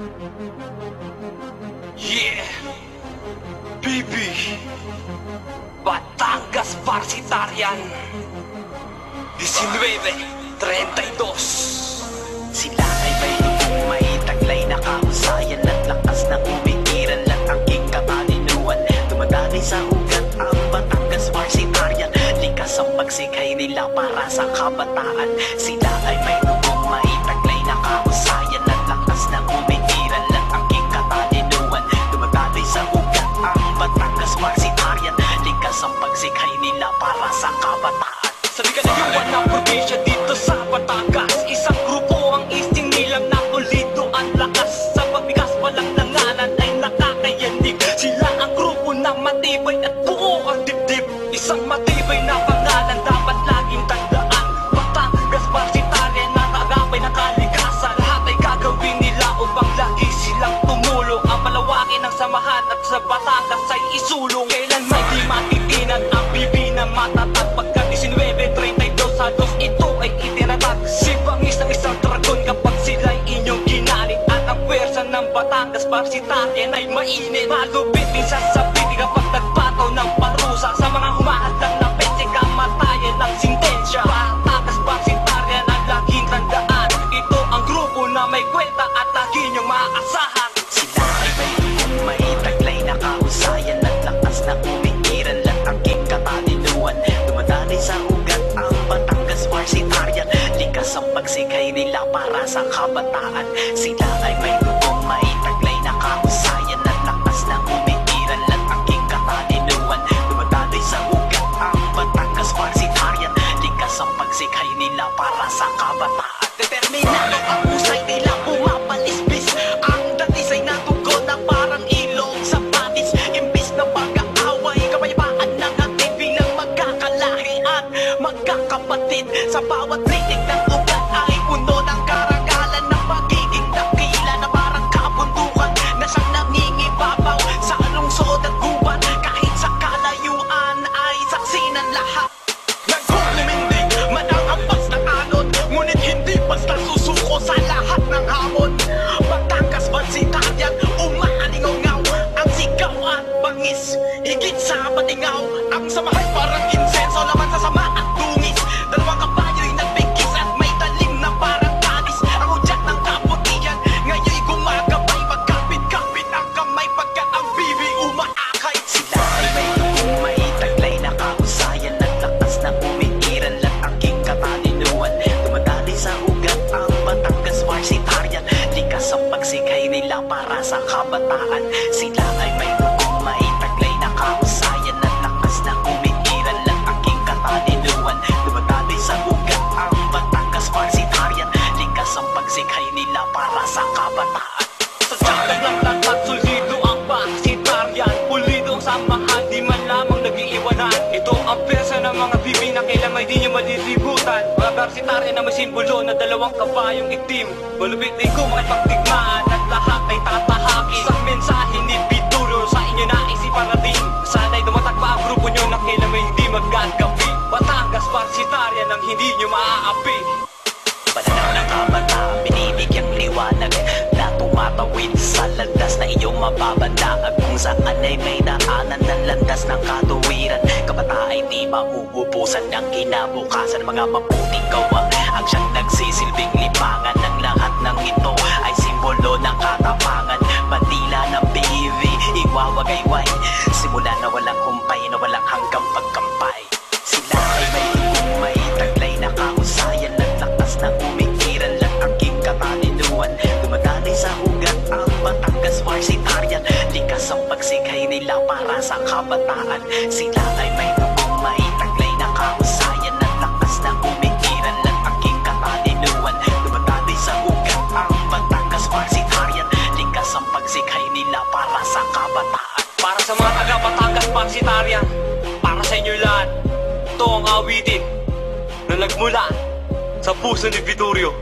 Yeah, baby, Batangas Varsitarian 1932. Sila ay may lubong, may taglay na kahusayan at lakas na umiiral at angking katalinuhan. Dumadaloy sa ugat ang Batangas Varsitarian, likas ang pagsikay nila para sa kabataan. Sila ay may lubong, may taglay na kahusayan at lakas na umiiral at angking katalinuhan. Dumadaloy sa ugat ang Batangas Varsitarian, likas ang pagsikay nila para sa kabataan. Sa di kalayuan ng probinsya dito sa Batangas, isang grupo ang isinilang na pulido ang lakas. Sa pagbigas walang nangalan ay nakakayanig. Sila ang grupo na matibay at buo ang dibdib. Isang matibay na pangalan dapat laging tandaan, Batangas Varsitarian na kaagapay ng kalikasan. Lahat ay gagawin nila upang lagi silang tumulong. Ang palawakin ng samahan at sa Batangas ay isulong. Kailanman di matitinag ang bibi na matatag. Pagka 1932 halos ito ay itinatag. Sibangis ng isang dragon kapag sila'y inyong ginalit. At ang pwersa ng Batangas Varsitarian ay mainit. Malupit din sasabihin kapag nagpataw ng parusa. Sa mga humahadlang na petse kamatayan ng sintensya. Batangas Varsitarian ang laging tandaan. Ito ang grupo na may kwenta at lagi niyong maaasahan. Sila ay may lubong, may taglay na kahusayan at lakas na umiiral at angking katalinuhan. Dumadaloy sa ugat ang Batangas Varsitarian, likas ang pagsikay nila para sa kabataan. Sila ay may lubong, may taglay na kahusayan at lakas na umiiral at angking katalinuhan. Dumadaloy sa ugat ang Batangas Varsitarian, likas ang pagsikay nila para sa kabataan. Determinado ang husay nila pumapalisbis. Ang datis ay natugon na parang ilog sa patis. Imbis na pag-aaway, kapayapaan ng ating bilang magkakalahian, magkakapatid. Sa bawat titig ng ugat ay puno ng karangalan ng pagiging dakila na parang kabundukan na siyang nangingibabaw sa lungsod at gubat. Kahit sa kalayuan ay saksi ng lahat. Nagkukumindig man ang ampas ng alon, ngunit hindi basta susuko sa lahat ng hamon. Batangas Varsitarian, umaalingaw-ngaw ang sigaw at bangis. Higit sa patingaw, ang samahay parang insenso, laman sa sama at dungis. Dalawang kabayo'y nagbigkis at may talim na parang kanis. Ang udyat ng kaputihan ngayon'y gumagabay, magkapit-kapit ang kamay pagka ang bibi umaakay. Sila ay may lubong, may taglay na kahusayan at lakas na umiiral at angking katalinuhan. Dumadaloy sa ugat ang Batangas Varsitarian, likas ang pagsikay nila para sa kabataan. Sila ay may lubong, may taglay na kahusayan at lakas na umiiral at angking katalinuhan. Dumadaloy sa ugat ang Batangas Varsitarian, likas ang pagsikay nila para sa kabataan. Sa tiyatag ng lahat, solido ang Varsitarian. Pulido ang samahan, di man lamang nag-iiwanan. Ito ang pesa ng mga bibi na kailang ay di nyo malilibutan. Mga Varsitarian na may simbolo na dalawang kabayong itim. Malupit din ko makipagtigmaan at lahat ay tatahakin. Isang mensahe ni Pituro sa inyo na isiparating. Sana'y dumatag pa ang grupo nyo na kailang may hindi magagapi. Batangas Varsitarian ang hindi nyo maaapi. Pananaw ng kabataan, binibigyang liwanag na tumatawid sa landas na iyong mababandaan. Kung saan ay may daanan ng landas ng katuwiran. Kabataan ay di mauubusan ng kinabukasan. Mga mabuting gawa ang siyang nagsisilbing lipangan. Ng lahat ng ito ay simbolo ng katapangan. Bandila ng PV, iwawagayway. Simula na walang humpay, na walang hanggang pagkampay. Sila ay may lubong, may taglay na kahusayan at lakas na umiiral at angking katalinuhan. Dumadaloy sa ugat ang Batangas Varsitarian, likas ang pagsikay nila para sa kabataan. Sila ay may lubong, may taglay na kahusayan at lakas na umiiral at angking katalinuhan. Dumadaloy sa ugat ang Batangas Varsitarian, likas ang pagsikay nila para sa kabataan. Para sa mga taga Batangas Varsitarian, para sa inyo lahat, ito ang awitin na nagmula sa puso ni Vittorio.